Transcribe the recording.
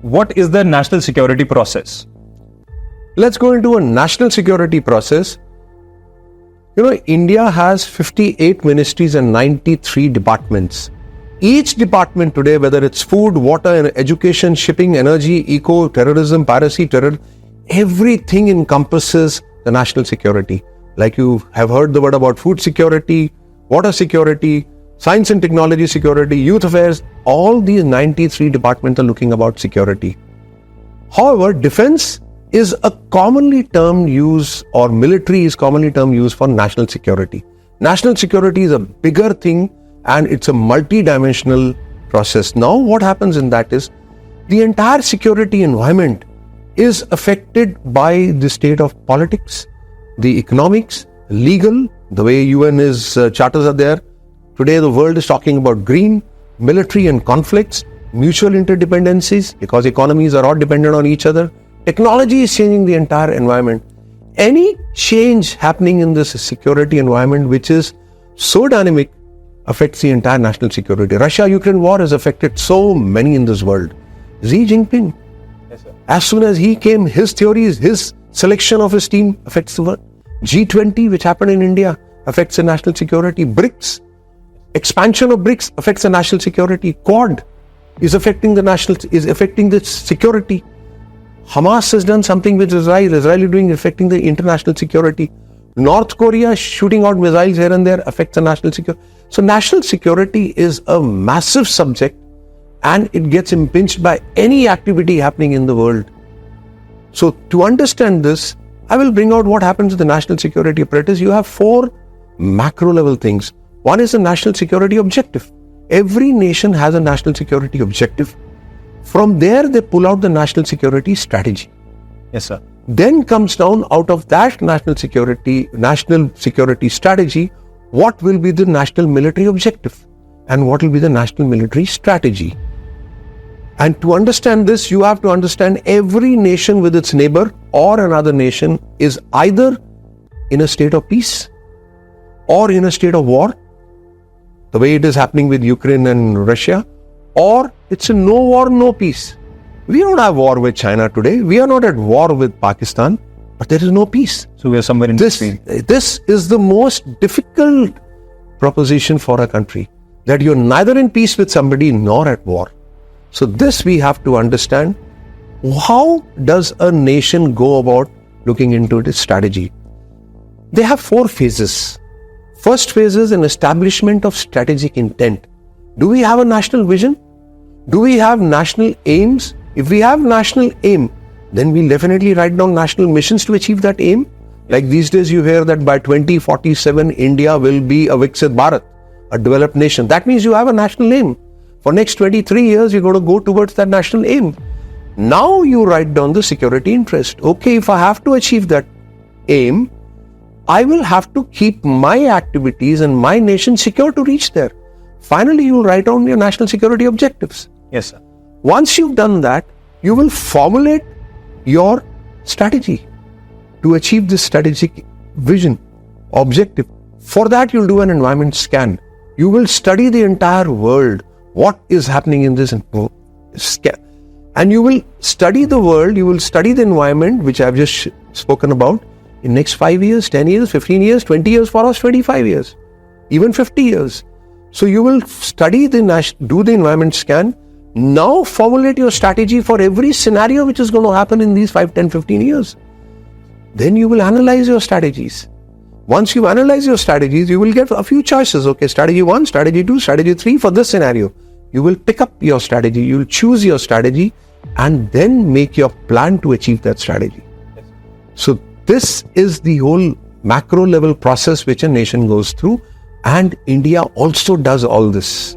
what is the national security process? Let's go into a national security process. India has 58 ministries and 93 departments. Each department today, whether it's food, water, education, shipping, energy, eco, terrorism, piracy, everything encompasses the national security. Like you have heard the word about food security, water security, science and technology security, youth affairs, all these 93 departments are looking about security. However, defense is a commonly termed use, or military is commonly termed use for national security. National security is a bigger thing and it's a multi-dimensional process. Now what happens in that is the entire security environment is affected by the state of politics, the economics, legal, the way UN charters are there. Today the world is talking about green, military and conflicts, mutual interdependencies, because economies are all dependent on each other. Technology is changing the entire environment. Any change happening in this security environment which is so dynamic affects the entire national security. Russia-Ukraine war has affected so many in this world. Xi Jinping, as soon as he came, his theories, his selection of his team affects the world. G20, which happened in India, affects the national security. BRICS, expansion of BRICS affects the national security. Quad is affecting the security. Hamas has done something with Israel is affecting the international security. North Korea shooting out missiles here and there affects the national security. So national security is a massive subject and it gets impinged by any activity happening in the world. So to understand this, I will bring out what happens with the national security apparatus. You have 4 macro level things. One is the national security objective. Every nation has a national security objective. From there, they pull out the national security strategy. Yes, sir. Then comes down out of that national security strategy, what will be the national military objective and what will be the national military strategy. And to understand this, you have to understand every nation with its neighbor or another nation is either in a state of peace or in a state of war, the way it is happening with Ukraine and Russia, or it's a no war, no peace. We don't have war with China today. We are not at war with Pakistan, but there is no peace. So we are somewhere in between. This is the most difficult proposition for a country, that you're neither in peace with somebody nor at war. So this we have to understand. How does a nation go about looking into its strategy? They have 4 phases. First phase is an establishment of strategic intent. Do we have a national vision? Do we have national aims? If we have national aim, then we'll definitely write down national missions to achieve that aim. Like these days you hear that by 2047, India will be a Viksit Bharat, a developed nation. That means you have a national aim. For next 23 years, you're going to go towards that national aim. Now you write down the security interest. Okay, if I have to achieve that aim, I will have to keep my activities and my nation secure to reach there. Finally, you will write down your national security objectives. Yes, sir. Once you've done that, you will formulate your strategy to achieve this strategic vision, objective. For that, you'll do an environment scan. You will study the entire world, what is happening in this scan. And you will study the world, you will study the environment, which I've just spoken about, in next 5 years, 10 years, 15 years, 20 years, for us 25 years, even 50 years. So you will study do the environment scan. Now formulate your strategy for every scenario which is going to happen in these 5, 10, 15 years. Then you will analyze your strategies. Once you analyze your strategies, you will get a few choices. Okay, strategy 1, strategy 2, strategy 3 for this scenario. You will pick up your strategy, you will choose your strategy and then make your plan to achieve that strategy. So this is the whole macro level process which a nation goes through, and India also does all this.